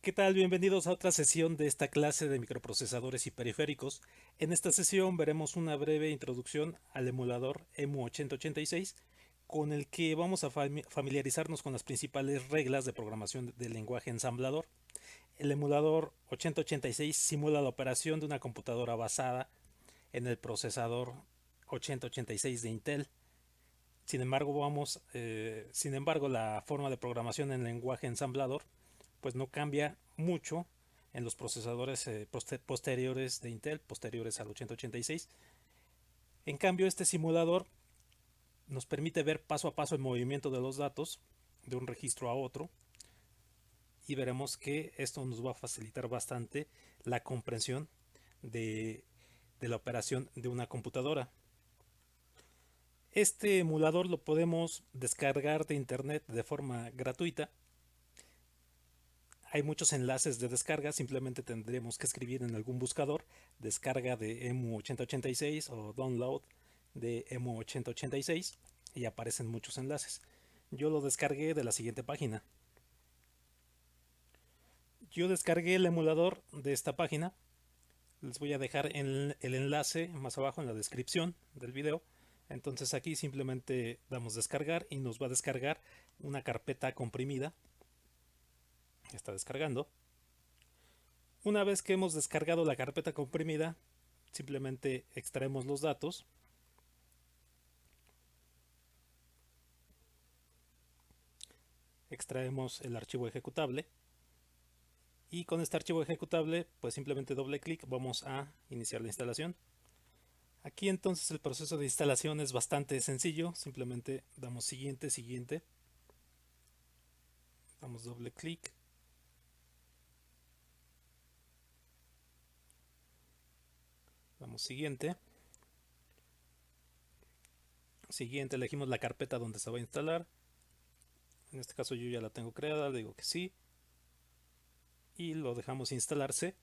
¿Qué tal? Bienvenidos a otra sesión de esta clase de microprocesadores y periféricos. En esta sesión veremos una breve introducción al emulador EMU8086, con el que vamos a familiarizarnos con las principales reglas de programación del lenguaje ensamblador. El emulador 8086 simula la operación de una computadora basada en el procesador 8086 de Intel. Sin embargo, la forma de programación en lenguaje ensamblador pues no cambia mucho en los procesadores posteriores de Intel, posteriores al 8086. En cambio, este simulador nos permite ver paso a paso el movimiento de los datos de un registro a otro, y veremos que esto nos va a facilitar bastante la comprensión de, de la operación de una computadora. Este emulador lo podemos descargar de internet de forma gratuita. Hay muchos enlaces de descarga, simplemente tendremos que escribir en algún buscador descarga de EMU8086 o download de EMU8086 y aparecen muchos enlaces. Yo lo descargué de la siguiente página. Yo descargué el emulador de esta página. Les voy a dejar el enlace más abajo en la descripción del video. Entonces aquí simplemente damos descargar y nos va a descargar una carpeta comprimida. Está descargando. Una vez que hemos descargado la carpeta comprimida, simplemente extraemos los datos. Extraemos el archivo ejecutable. Y con este archivo ejecutable, pues simplemente doble clic, vamos a iniciar la instalación. Aquí entonces el proceso de instalación es bastante sencillo. Simplemente damos siguiente, siguiente. Damos doble clic. Damos siguiente. Siguiente, elegimos la carpeta donde se va a instalar. En este caso yo ya la tengo creada, le digo que sí. Y lo dejamos instalarse.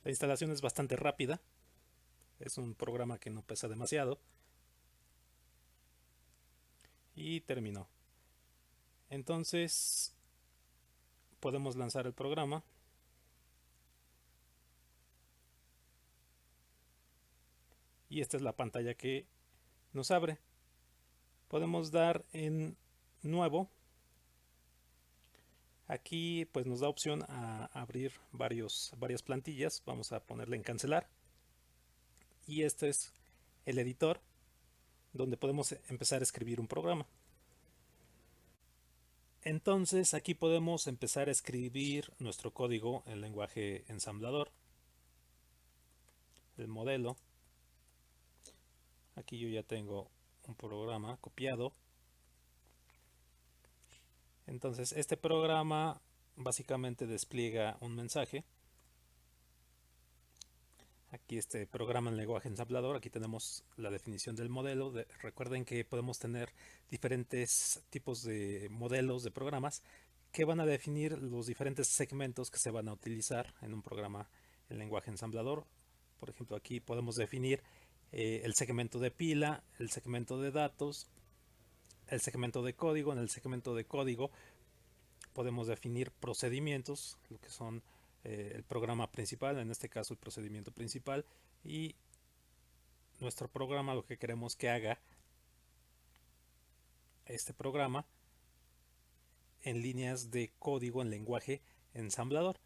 La instalación es bastante rápida. Es un programa que no pesa demasiado. Y terminó. Entonces podemos lanzar el programa. Y esta es la pantalla que nos abre. Podemos dar en nuevo. Aquí pues nos da opción a abrir varias plantillas. Vamos a ponerle en cancelar. Y este es el editor donde podemos empezar a escribir un programa. Entonces aquí podemos empezar a escribir nuestro código en lenguaje ensamblador. El modelo. Aquí yo ya tengo un programa copiado. Entonces este programa básicamente despliega un mensaje. Aquí este programa en lenguaje ensamblador, aquí tenemos la definición del modelo. Recuerden que podemos tener diferentes tipos de modelos de programas que van a definir los diferentes segmentos que se van a utilizar en un programa en lenguaje ensamblador. Por ejemplo, aquí podemos definir el segmento de pila, el segmento de datos, el segmento de código. En el segmento de código podemos definir procedimientos, lo que son el programa principal, en este caso el procedimiento principal, y nuestro programa, lo que queremos que haga este programa en líneas de código en lenguaje ensamblador.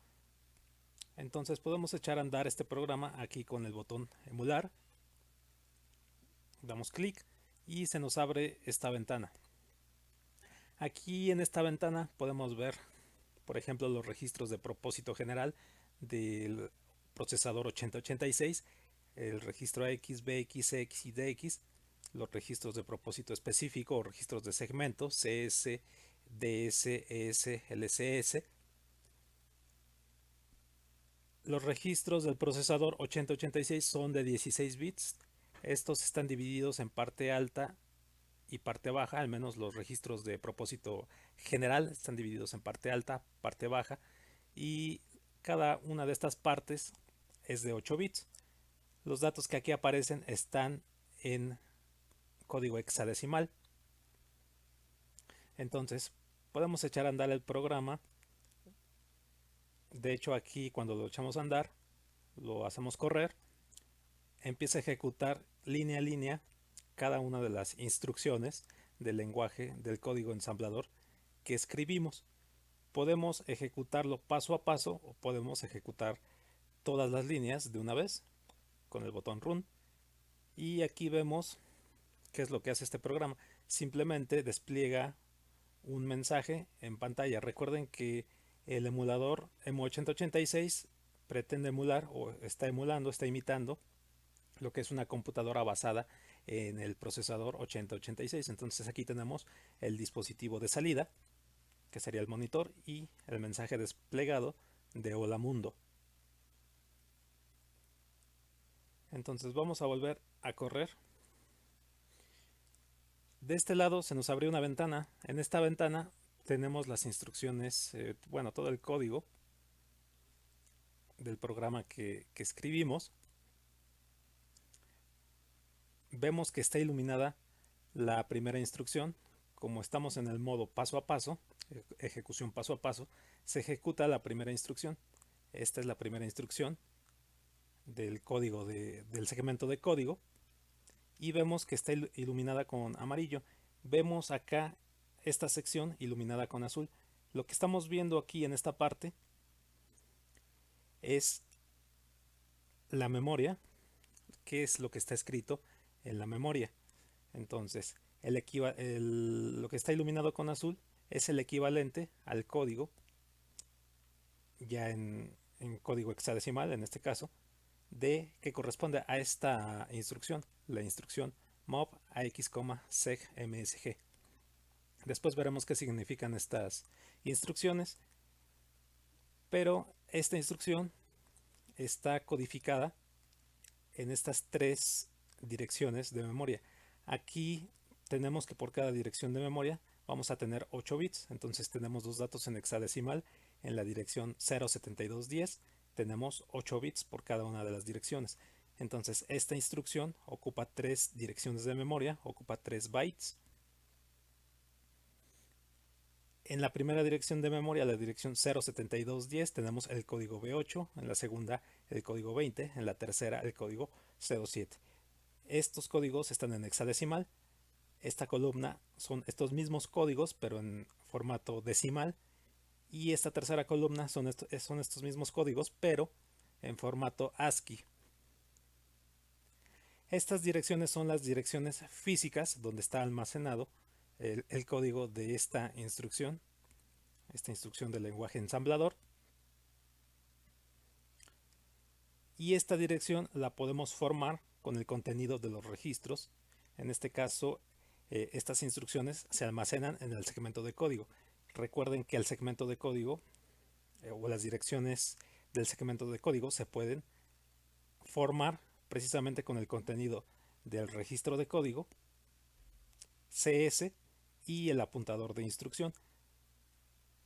Entonces podemos echar a andar este programa aquí con el botón emular. Damos clic y se nos abre esta ventana. Aquí en esta ventana podemos ver, por ejemplo, los registros de propósito general del procesador 8086, el registro X, BX, X y DX, los registros de propósito específico o registros de segmento CS, DS, ES, LCS. Los registros del procesador 8086 son de 16 bits. Estos están divididos en parte alta y parte baja, al menos los registros de propósito general están divididos en parte alta, parte baja, y cada una de estas partes es de 8 bits. Los datos que aquí aparecen están en código hexadecimal. Entonces podemos echar a andar el programa. De hecho, aquí cuando lo echamos a andar, lo hacemos correr, empieza a ejecutar línea a línea cada una de las instrucciones del lenguaje del código ensamblador que escribimos. Podemos ejecutarlo paso a paso o podemos ejecutar todas las líneas de una vez con el botón Run. Y aquí vemos qué es lo que hace este programa. Simplemente despliega un mensaje en pantalla. Recuerden que el emulador EMU8086 pretende emular o está emulando, está imitando lo que es una computadora basada en el procesador 8086. Entonces aquí tenemos el dispositivo de salida, que sería el monitor, y el mensaje desplegado de Hola Mundo. Entonces vamos a volver a correr. De este lado se nos abrió una ventana. En esta ventana tenemos las instrucciones, bueno, todo el código del programa que escribimos. Vemos que está iluminada la primera instrucción. Como estamos en el modo paso a paso, ejecución paso a paso, se ejecuta la primera instrucción. Esta es la primera instrucción del código del segmento de código, y vemos que está iluminada con amarillo. Vemos acá esta sección iluminada con azul. Lo que estamos viendo aquí en esta parte es la memoria, que es lo que está escrito en la memoria. Entonces, lo que está iluminado con azul es el equivalente al código, ya en código hexadecimal en este caso, que corresponde a esta instrucción, la instrucción mov ax, seg msg. Después veremos qué significan estas instrucciones, pero esta instrucción está codificada en estas tres direcciones de memoria. Aquí tenemos que por cada dirección de memoria vamos a tener 8 bits, entonces tenemos dos datos en hexadecimal. En la dirección 07210 tenemos 8 bits por cada una de las direcciones. Entonces esta instrucción ocupa 3 direcciones de memoria, ocupa 3 bytes. En la primera dirección de memoria, la dirección 07210, tenemos el código B8, en la segunda el código 20, en la tercera el código 07. Estos códigos están en hexadecimal. Esta columna son estos mismos códigos, pero en formato decimal. Y esta tercera columna son estos mismos códigos, pero en formato ASCII. Estas direcciones son las direcciones físicas donde está almacenado el código de esta instrucción del lenguaje ensamblador. Y esta dirección la podemos formar con el contenido de los registros. En este caso, estas instrucciones se almacenan en el segmento de código. Recuerden que el segmento de código o las direcciones del segmento de código se pueden formar precisamente con el contenido del registro de código, CS y el apuntador de instrucción.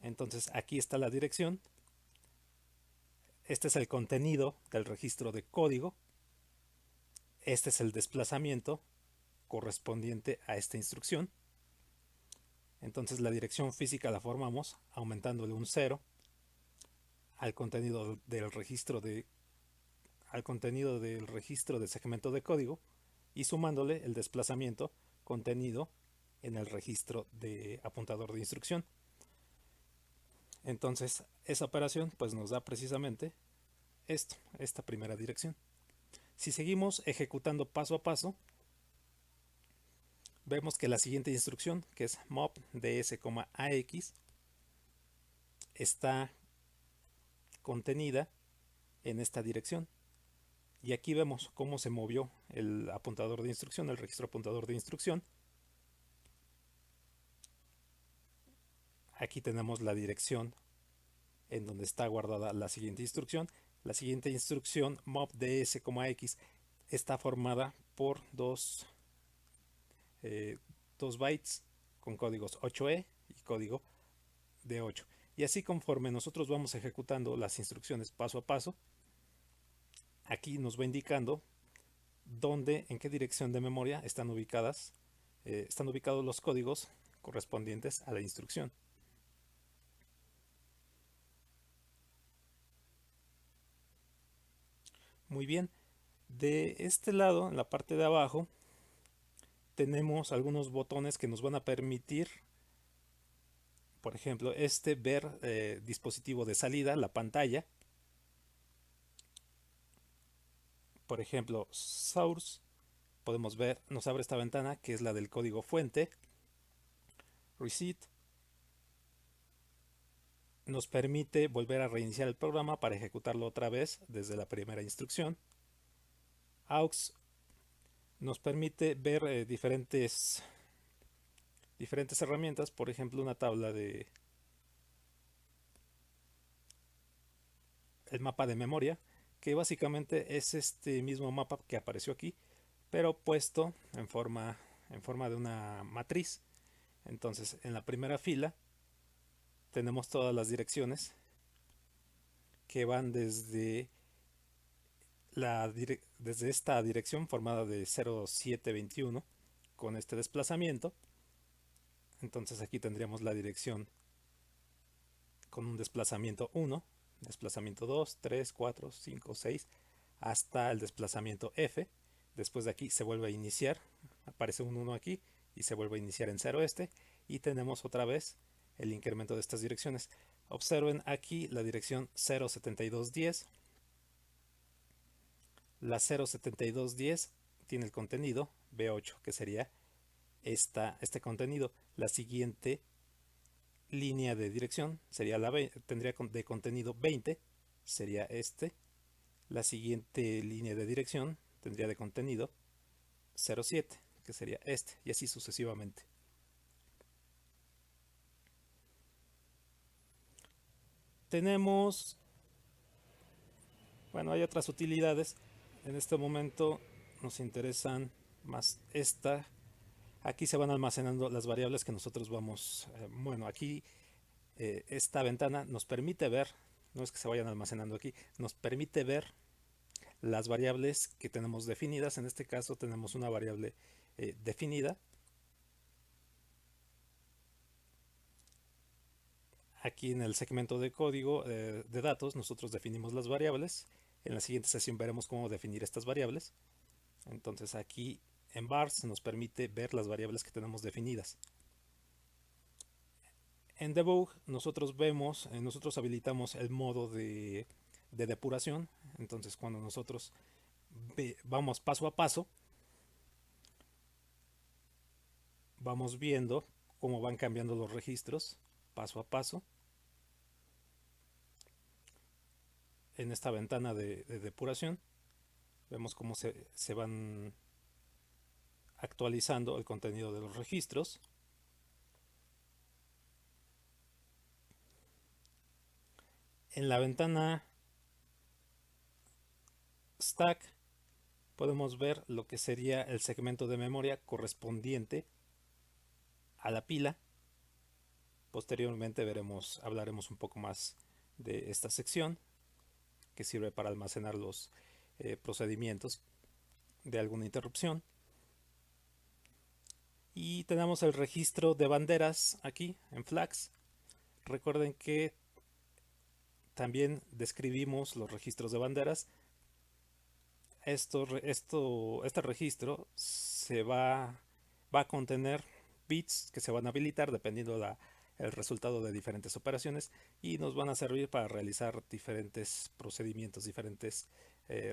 Entonces aquí está la dirección. Este es el contenido del registro de código. Este es el desplazamiento correspondiente a esta instrucción. Entonces la dirección física la formamos aumentándole un 0 al contenido del registro del segmento de código y sumándole el desplazamiento contenido en el registro de apuntador de instrucción. Entonces esa operación pues nos da precisamente esta primera dirección. Si seguimos ejecutando paso a paso, vemos que la siguiente instrucción, que es mov ds,ax, está contenida en esta dirección. Y aquí vemos cómo se movió el apuntador de instrucción, el registro apuntador de instrucción. Aquí tenemos la dirección en donde está guardada la siguiente instrucción. La siguiente instrucción, mov ds,x, está formada por dos bytes con códigos 8E y código de 8. Y así conforme nosotros vamos ejecutando las instrucciones paso a paso, aquí nos va indicando en qué dirección de memoria están ubicados los códigos correspondientes a la instrucción. Muy bien. De este lado, en la parte de abajo, tenemos algunos botones que nos van a permitir, por ejemplo, ver dispositivo de salida, la pantalla. Por ejemplo, Source, podemos ver, nos abre esta ventana que es la del código fuente. Reset nos permite volver a reiniciar el programa para ejecutarlo otra vez desde la primera instrucción. Aux nos permite ver diferentes herramientas, por ejemplo una tabla de el mapa de memoria, que básicamente es este mismo mapa que apareció aquí, pero puesto en forma de una matriz. Entonces, en la primera fila tenemos todas las direcciones que van desde esta dirección formada de 0721 con este desplazamiento. Entonces aquí tendríamos la dirección con un desplazamiento 1, desplazamiento 2, 3, 4, 5, 6, hasta el desplazamiento F. Después de aquí se vuelve a iniciar, aparece un 1 aquí y se vuelve a iniciar en 0 y tenemos otra vez el incremento de estas direcciones. Observen aquí la dirección 07210. La 07210 tiene el contenido B8, que sería este contenido. La siguiente línea de dirección sería tendría de contenido 20, sería este. La siguiente línea de dirección tendría de contenido 07, que sería este, y así sucesivamente. Tenemos, bueno, hay otras utilidades. En este momento nos interesan más esta. Aquí se van almacenando las variables que nosotros vamos, bueno, aquí esta ventana nos permite ver, no es que se vayan almacenando aquí, nos permite ver las variables que tenemos definidas. En este caso tenemos una variable definida. Aquí en el segmento de código de datos nosotros definimos las variables. En la siguiente sesión veremos cómo definir estas variables. Entonces aquí en vars nos permite ver las variables que tenemos definidas. En debug nosotros habilitamos el modo de depuración. Entonces cuando nosotros vamos paso a paso, vamos viendo cómo van cambiando los registros paso a paso. En esta ventana de depuración vemos cómo se van actualizando el contenido de los registros. En la ventana stack podemos ver lo que sería el segmento de memoria correspondiente a la pila. Posteriormente hablaremos un poco más de esta sección que sirve para almacenar los procedimientos de alguna interrupción. Y tenemos el registro de banderas aquí en flags. Recuerden que también describimos los registros de banderas. Este registro va a contener bits que se van a habilitar dependiendo el resultado de diferentes operaciones y nos van a servir para realizar diferentes procedimientos, diferentes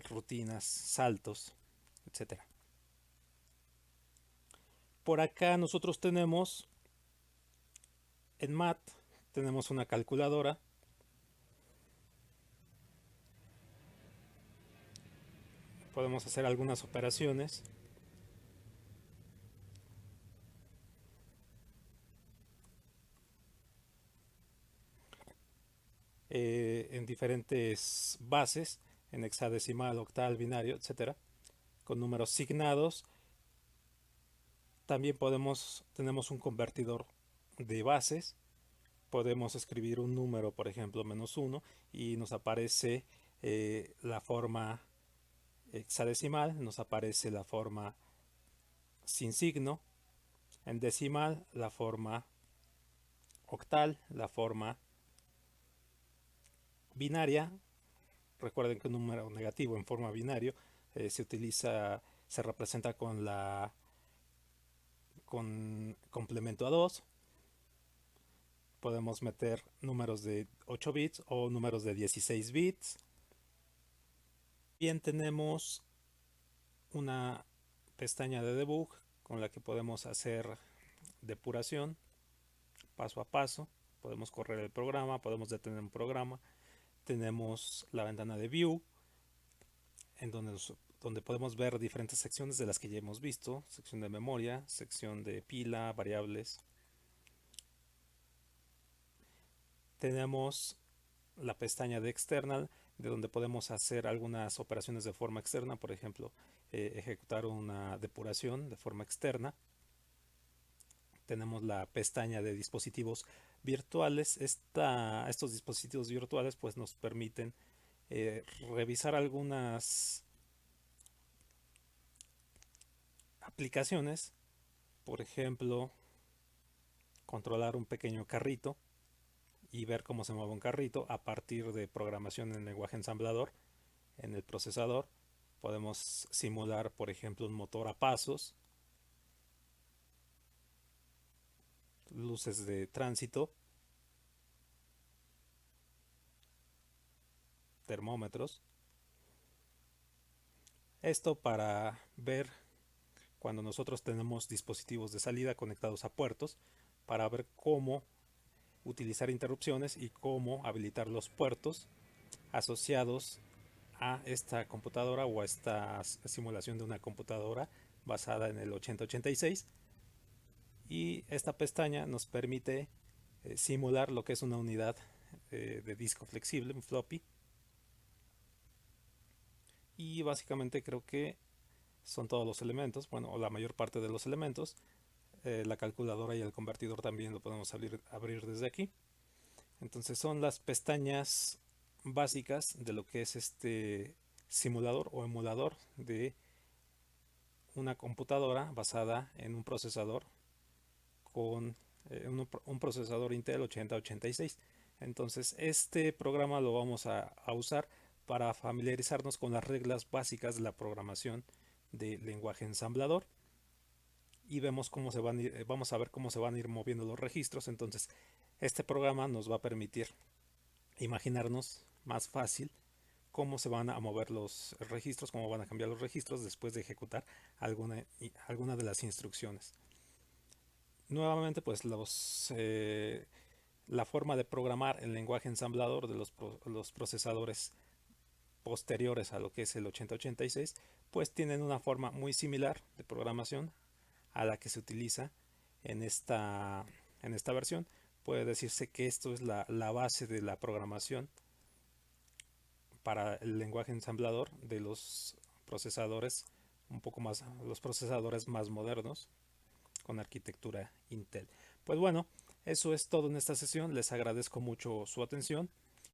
rutinas, saltos, etcétera. Por acá nosotros tenemos en MAT tenemos una calculadora. Podemos hacer algunas operaciones. En diferentes bases, en hexadecimal, octal, binario, etcétera, con números signados. También tenemos un convertidor de bases. Podemos escribir un número, por ejemplo, -1, y nos aparece la forma hexadecimal, nos aparece la forma sin signo, en decimal la forma octal, la forma binaria, Recuerden que un número negativo en forma binario se representa con complemento a 2. Podemos meter números de 8 bits o números de 16 bits. Bien, tenemos una pestaña de debug con la que podemos hacer depuración paso a paso. Podemos correr el programa, podemos detener un programa. Tenemos la ventana de View, en donde podemos ver diferentes secciones de las que ya hemos visto. Sección de memoria, sección de pila, variables. Tenemos la pestaña de External, de donde podemos hacer algunas operaciones de forma externa, por ejemplo, ejecutar una depuración de forma externa. Tenemos la pestaña de dispositivos virtuales. Estos dispositivos virtuales pues nos permiten revisar algunas aplicaciones, por ejemplo, controlar un pequeño carrito y ver cómo se mueve un carrito a partir de programación en lenguaje ensamblador. En el procesador podemos simular, por ejemplo, un motor a pasos, luces de tránsito, termómetros. Esto para ver cuando nosotros tenemos dispositivos de salida conectados a puertos, para ver cómo utilizar interrupciones y cómo habilitar los puertos asociados a esta computadora o a esta simulación de una computadora basada en el 8086. Y esta pestaña nos permite simular lo que es una unidad de disco flexible, un floppy. Y básicamente creo que son todos los elementos, bueno, o la mayor parte de los elementos. La calculadora y el convertidor también lo podemos abrir desde aquí. Entonces son las pestañas básicas de lo que es este simulador o emulador de una computadora basada en un procesador con un procesador Intel 8086. Entonces este programa lo vamos a usar para familiarizarnos con las reglas básicas de la programación de lenguaje ensamblador, y vemos cómo vamos a ver cómo se van a ir moviendo los registros. Entonces este programa nos va a permitir imaginarnos más fácil cómo se van a mover los registros, cómo van a cambiar los registros después de ejecutar alguna de las instrucciones. Nuevamente, pues la forma de programar el lenguaje ensamblador de los procesadores posteriores a lo que es el 8086, pues tienen una forma muy similar de programación a la que se utiliza en esta versión. Puede decirse que esto es la base de la programación para el lenguaje ensamblador de los procesadores los procesadores más modernos con arquitectura Intel. Pues bueno, eso es todo en esta sesión. Les agradezco mucho su atención